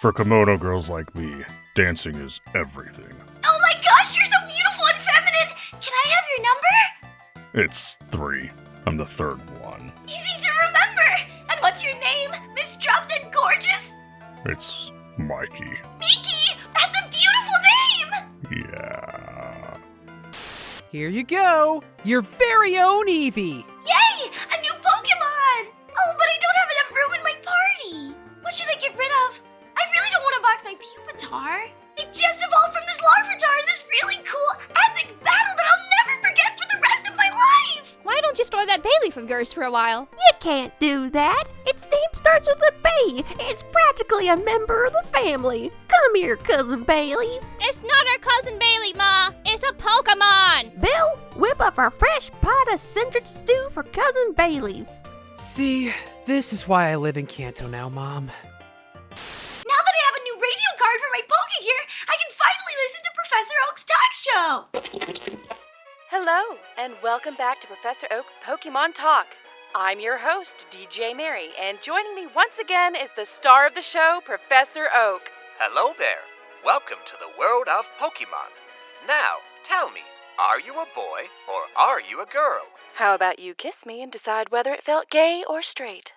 For kimono girls like me, dancing is everything. Oh my gosh, you're so beautiful and feminine! Can I have your number? It's 3. I'm the 3rd one. Easy to remember! And what's your name, Miss Drop Dead Gorgeous? It's Miki. Miki! That's a beautiful name! Yeah. Here you go! Your very own Eevee! Yay! A new Pokemon! Oh, but I don't have enough room in my party! What should I get rid of? I really don't want to box my Pupitar. It just evolved from this Larvitar in this really cool, epic battle that I'll never forget for the rest of my life! Why don't you store that Bailey from Gerst for a while? You can't do that. Its name starts with a B. It's practically a member of the family. Come here, Cousin Bailey. It's not our cousin Bailey, Ma. It's a Pokemon. Bill, whip up our fresh pot of centered stew for Cousin Bailey. See, this is why I live in Kanto now, Mom. Now that I have a new radio card for my Pokegear, I can finally listen to Professor Oak's talk show! Hello, and welcome back to Professor Oak's Pokemon Talk. I'm your host, DJ Mary, and joining me once again is the star of the show, Professor Oak. Hello there. Welcome to the world of Pokemon. Now, tell me, are you a boy or are you a girl? How about you kiss me and decide whether it felt gay or straight?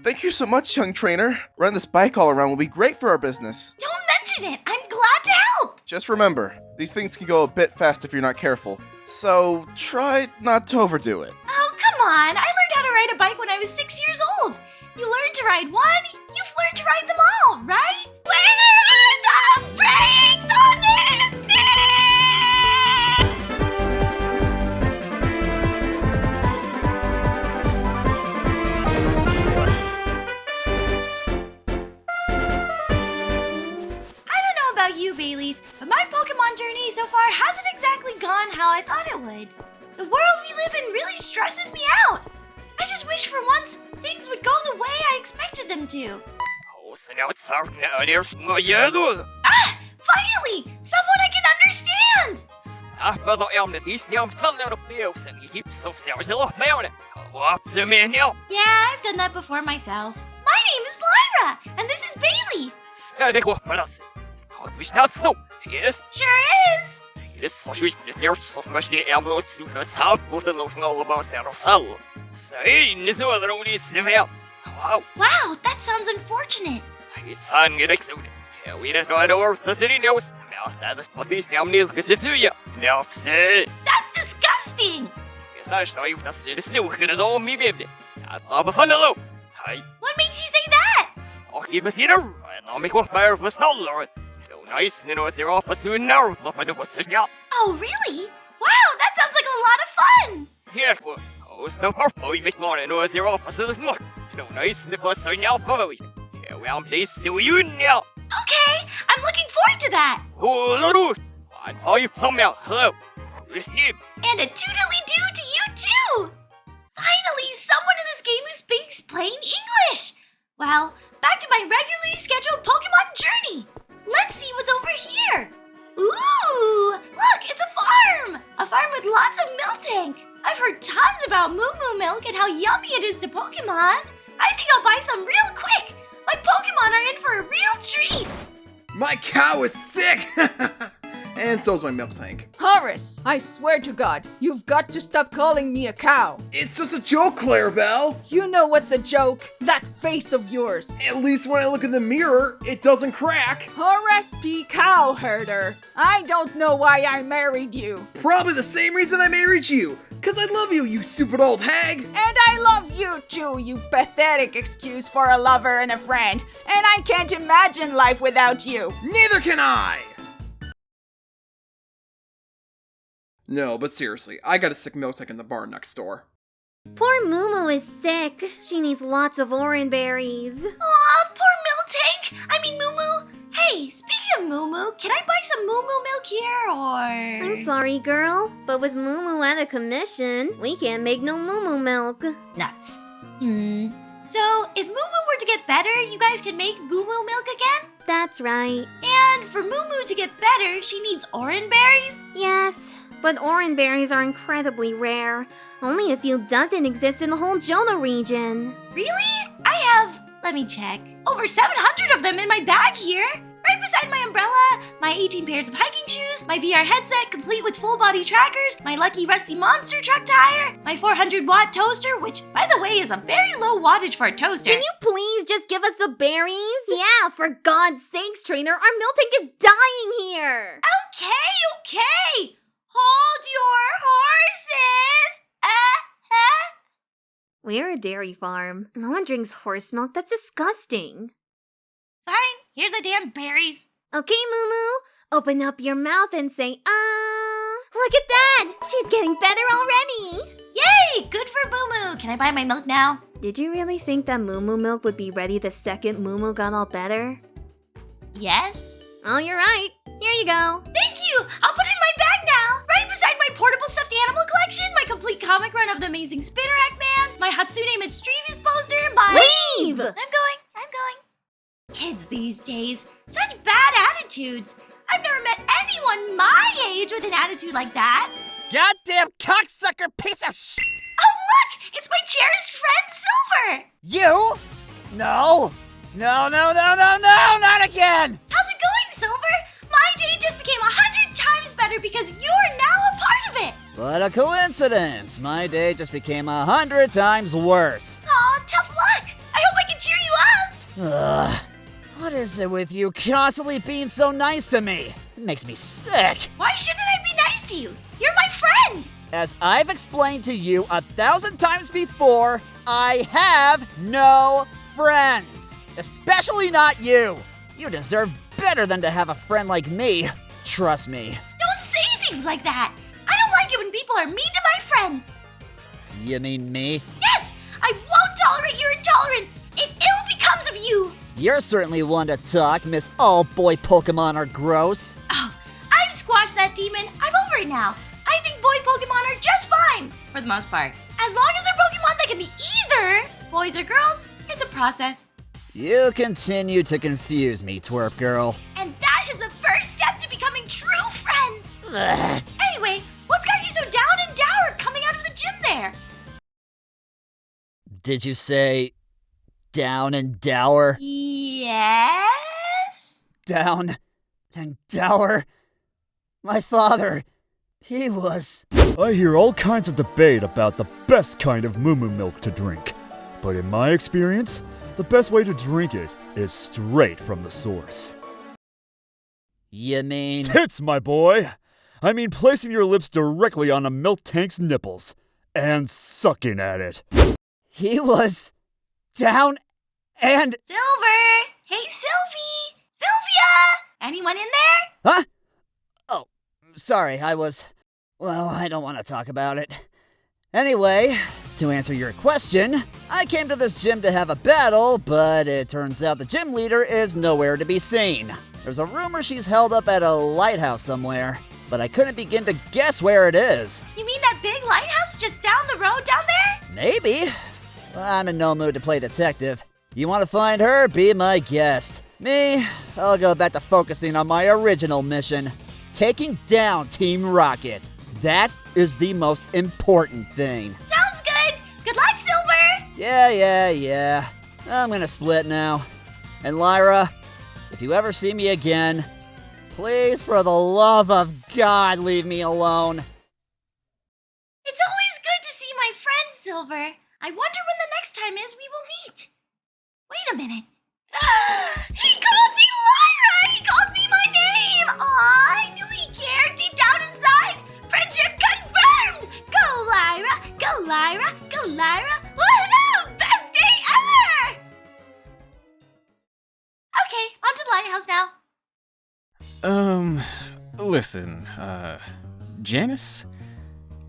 Thank you so much, young trainer. Running this bike all around will be great for our business. Don't mention it! I'm glad to help! Just remember, these things can go a bit fast if you're not careful. So, try not to overdo it. Oh, come on! I learned how to ride a bike when I was 6 years old. You learn to ride one, you've learned to ride them all, right? Where are the brakes on this thing? You, Bayleaf, but my Pokemon journey so far hasn't exactly gone how I thought it would. The world we live in really stresses me out. I just wish for once things would go the way I expected them to. Finally! Someone I can understand! Yeah, I've done that before myself. My name is Lyra, and this is Bailey. Sure is! Wow, that sounds unfortunate. That's disgusting! What makes you say that? Oh, really? Wow, that sounds like a lot of fun! Okay, I'm looking forward to that! And a toodly-doo to you too! Finally, someone in this game who speaks plain English! Well, back to my regularly scheduled Pokemon journey! Let's see what's over here! Ooh! Look, it's a farm! A farm with lots of Miltank! I've heard tons about Moo Moo milk and how yummy it is to Pokemon! I think I'll buy some real quick! My Pokemon are in for a real treat! My cow is sick! And so's my milk tank. Horace, I swear to God, you've got to stop calling me a cow. It's just a joke, Clarabelle. You know what's a joke? That face of yours. At least when I look in the mirror, it doesn't crack. Horace P. Cowherder. I don't know why I married you. Probably the same reason I married you. 'Cause I love you, you stupid old hag. And I love you too, you pathetic excuse for a lover and a friend. And I can't imagine life without you. Neither can I. No, but seriously, I got a sick milk tank in the bar next door. Poor Moo Moo is sick. She needs lots of orange berries. Aw, poor Miltank! I mean Moo Moo! Hey, speaking of Moo Moo, can I buy some Moo Moo milk here, or...? I'm sorry, girl, but with Moo Moo out of commission, we can't make no Moo Moo milk. Nuts. So, if Moo Moo were to get better, you guys can make Moo Moo milk again? That's right. And for Moo Moo to get better, she needs orange berries? Yes, but orange berries are incredibly rare. Only a few dozen exist in the whole Johto region. Really? I have, Let me check. Over 700 of them in my bag here. Right beside my umbrella, my 18 pairs of hiking shoes, my VR headset complete with full body trackers, my lucky rusty monster truck tire, my 400-watt toaster, which, by the way, is a very low wattage for a toaster. Can you please just give us the berries? Yeah, for God's sakes, Trainer, our milk tank is dying here. Okay. Hold your horses. We're a dairy farm. No one drinks horse milk. That's disgusting. Fine, here's the damn berries. Okay, Moo, open up your mouth and say, Look at that! She's getting better already! Yay! Good for Moo. Can I buy my milk now? Did you really think that Moo milk would be ready the second Moo got all better? Yes. Oh, you're right. Here you go. Thank you! I'll put it in my bag now! Right beside my portable stuffed animal collection, my complete comic run of the amazing Spinnerack Man, my Hatsune Michievous poster, Leave! I'm going. Kids these days, such bad attitudes. I've never met anyone my age with an attitude like that. Goddamn cocksucker piece of sh! Oh, look! It's my cherished friend, Silver! You? No, not again! How's it going, Silver? My day just became 100 times better because you're now a part of it! What a coincidence! My day just became 100 times worse. Aw, tough luck! I hope I can cheer you up! Ugh. What is it with you constantly being so nice to me? It makes me sick. Why shouldn't I be nice to you? You're my friend! As I've explained to you 1,000 times before, I have no friends. Especially not you. You deserve better than to have a friend like me. Trust me. Don't say things like that! I don't like it when people are mean to my friends! You mean me? Yes! I won't tolerate your intolerance! It ill becomes of you! You're certainly one to talk, Miss All Boy Pokemon are gross. Oh, I've squashed that demon. I'm over it now. I think boy Pokemon are just fine, for the most part. As long as they're Pokemon that can be either boys or girls, it's a process. You continue to confuse me, twerp girl. And that is the first step to becoming true friends! Ugh. Anyway, what's got you so down and dour coming out of the gym there? Did you say down and dour? Yes? Down and dour? My father, he was... I hear all kinds of debate about the best kind of moo milk to drink. But in my experience, the best way to drink it is straight from the source. You mean... Tits, my boy! I mean placing your lips directly on a milk tank's nipples and sucking at it. He was down and... Silver! Hey, Sylvie! Sylvia! Anyone in there? Huh? Oh, sorry, Well, I don't want to talk about it. Anyway, to answer your question, I came to this gym to have a battle, but it turns out the gym leader is nowhere to be seen. There's a rumor she's held up at a lighthouse somewhere, but I couldn't begin to guess where it is. You mean that big lighthouse just down the road down there? Maybe. I'm in no mood to play detective. You want to find her? Be my guest. Me, I'll go back to focusing on my original mission. Taking down Team Rocket. That is the most important thing. Sounds good. Good luck, Silver. Yeah. I'm gonna split now. And Lyra, if you ever see me again, please, for the love of God, leave me alone. It's always good to see my friend, Silver. I wonder when the next time is we will meet. Wait a minute. He called me Lyra! He called me my name! Aw, I knew he cared deep down inside! Friendship confirmed! Go, Lyra! Go, Lyra! Go, Lyra! Woohoo! Best day ever! Okay, on to the lighthouse now. Listen, Janice?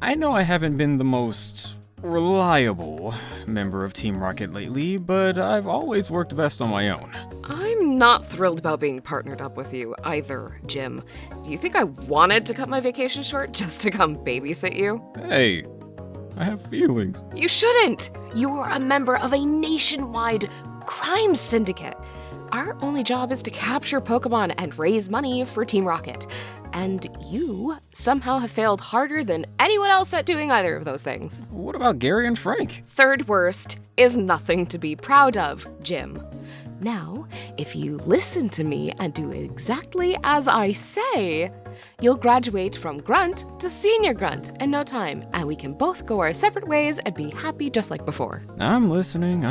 I know I haven't been the most reliable member of Team Rocket lately, but I've always worked best on my own. I'm not thrilled about being partnered up with you either, Jim. Do you think I wanted to cut my vacation short just to come babysit you? Hey, I have feelings. You shouldn't! You are a member of a nationwide crime syndicate. Our only job is to capture Pokemon and raise money for Team Rocket. And you somehow have failed harder than anyone else at doing either of those things. What about Gary and Frank? Third worst is nothing to be proud of, Jim. Now, if you listen to me and do exactly as I say, you'll graduate from grunt to senior grunt in no time, and we can both go our separate ways and be happy just like before. I'm listening.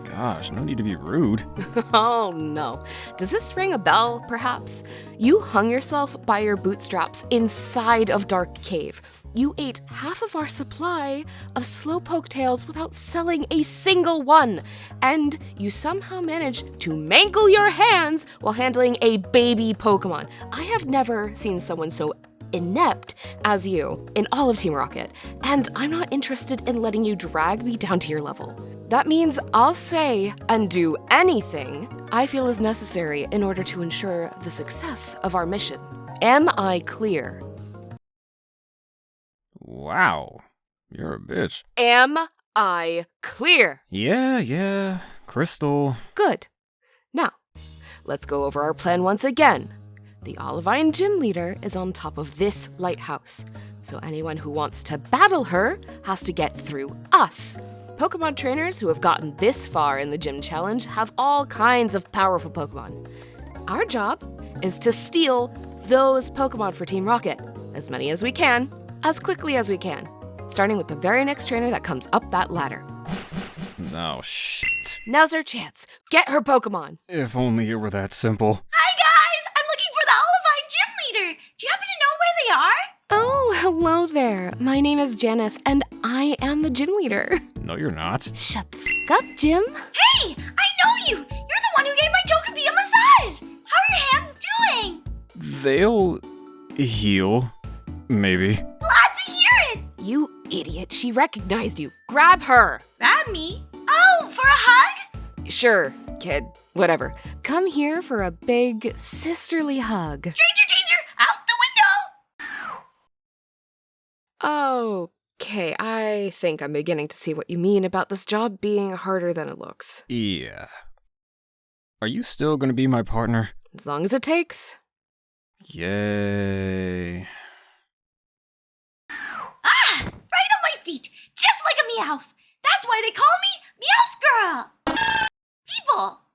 Gosh, no need to be rude. Oh no. Does this ring a bell, perhaps? You hung yourself by your bootstraps inside of Dark Cave. You ate half of our supply of slowpoke tails without selling a single one. And you somehow managed to mangle your hands while handling a baby Pokemon. I have never seen someone so inept as you in all of Team Rocket, and I'm not interested in letting you drag me down to your level. That means I'll say and do anything I feel is necessary in order to ensure the success of our mission. Am I clear? Wow, you're a bitch. Am I clear? Yeah, Crystal. Good. Now, let's go over our plan once again. The Olivine Gym Leader is on top of this lighthouse, so anyone who wants to battle her has to get through us. Pokemon trainers who have gotten this far in the gym challenge have all kinds of powerful Pokemon. Our job is to steal those Pokemon for Team Rocket, as many as we can, as quickly as we can, starting with the very next trainer that comes up that ladder. Oh, shit. Now's our chance. Get her Pokemon. If only it were that simple. Hi guys! I'm looking for the Olivine Gym Leader! Do you happen to know where they are? Oh, hello there. My name is Janice, and I am the gym leader. No, you're not. Shut the f*** up, Jim. Hey! I know you! You're the one who gave my Togepi a massage! How are your hands doing? They'll heal. Maybe. Glad to hear it! You idiot. She recognized you. Grab her. Grab me? Oh, for a hug? Sure, kid. Whatever. Come here for a big sisterly hug. Danger! Out the window! Okay, I think I'm beginning to see what you mean about this job being harder than it looks. Yeah. Are you still gonna be my partner? As long as it takes. Yay. Ah! Right on my feet! Just like a Meowth! That's why they call me Meowth Girl!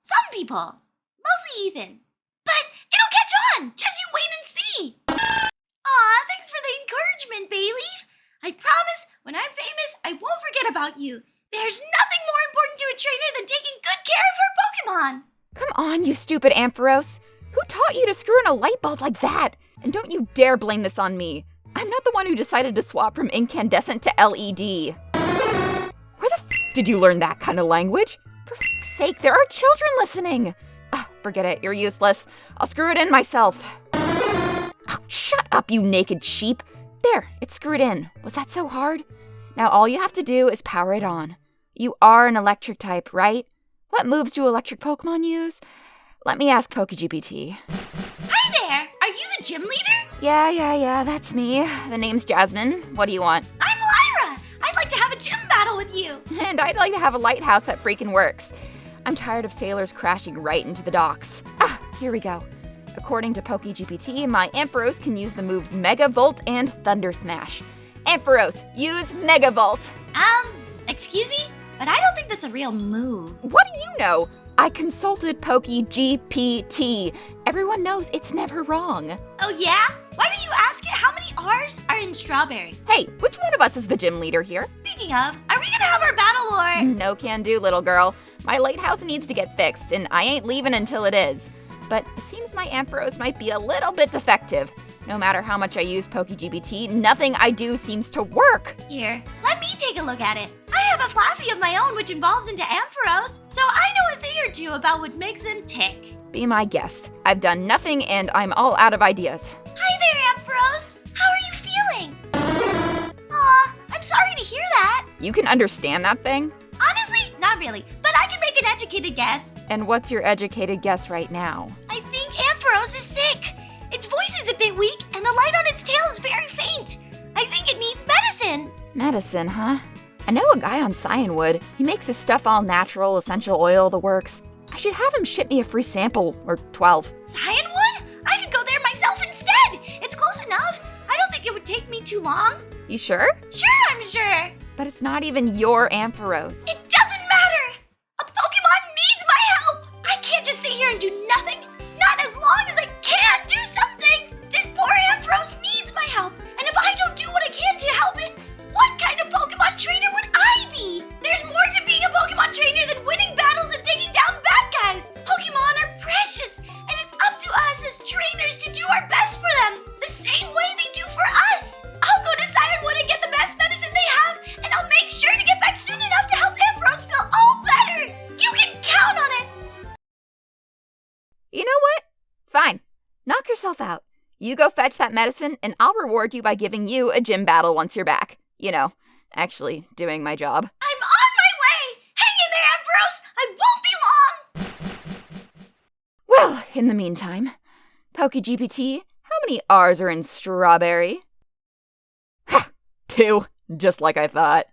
Some people. Mostly Ethan. But it'll catch on! Just you wait and see! Aw, thanks for the encouragement, Bayleaf! I promise, when I'm famous, I won't forget about you. There's nothing more important to a trainer than taking good care of her Pokemon! Come on, you stupid Ampharos. Who taught you to screw in a light bulb like that? And don't you dare blame this on me. I'm not the one who decided to swap from incandescent to LED. Where the f*** did you learn that kind of language? For f***'s sake, there are children listening. Forget it, you're useless. I'll screw it in myself. Oh, shut up, you naked sheep. There, it's screwed in. Was that so hard? Now all you have to do is power it on. You are an electric type, right? What moves do electric Pokemon use? Let me ask PokeGPT. Hi there! Are you the gym leader? Yeah, that's me. The name's Jasmine. What do you want? I'm Lyra! I'd like to have a gym battle with you! And I'd like to have a lighthouse that freaking works. I'm tired of sailors crashing right into the docks. Here we go. According to PokeGPT, my Ampharos can use the moves Mega Volt and Thunder Smash. Ampharos, use Mega Volt! Excuse me? But I don't think that's a real move. What do you know? I consulted PokeGPT. Everyone knows it's never wrong. Oh yeah? Why don't you ask it how many R's are in strawberry? Hey, which one of us is the gym leader here? Speaking of, are we gonna have our battle or? No can do, little girl. My lighthouse needs to get fixed, and I ain't leaving until it is. But it seems my Ampharos might be a little bit defective. No matter how much I use PokeGPT, nothing I do seems to work. Here, let me take a look at it. I have a Flaffy of my own which evolves into Ampharos, so I know a thing or two about what makes them tick. Be my guest. I've done nothing and I'm all out of ideas. Hi there, Ampharos. How are you feeling? Aw, I'm sorry to hear that. You can understand that thing? Honestly, not really, but I can make an educated guess. And what's your educated guess right now? I think Ampharos is sick. Its voice is a bit weak, and the light on its tail is very faint. I think it needs medicine. Medicine, huh? I know a guy on Cyanwood. He makes his stuff all natural, essential oil, the works. I should have him ship me a free sample, or 12. Cyanwood? I could go there myself instead. It's close enough. I don't think it would take me too long. You sure? Sure, I'm sure. But it's not even your Ampharos. It doesn't matter. A Pokemon needs my help. delicious, and it's up to us as trainers to do our best for them, the same way they do for us. I'll go decide on when to get the best medicine they have, and I'll make sure to get back soon enough to help Ambrose feel all better. You can count on it. You know what? Fine. Knock yourself out. You go fetch that medicine, and I'll reward you by giving you a gym battle once you're back. You know, actually doing my job. I'm on my way. Hang in there, Ambrose. I won't be long. Well, in the meantime, PokeGPT, how many R's are in strawberry? Ha! 2, just like I thought.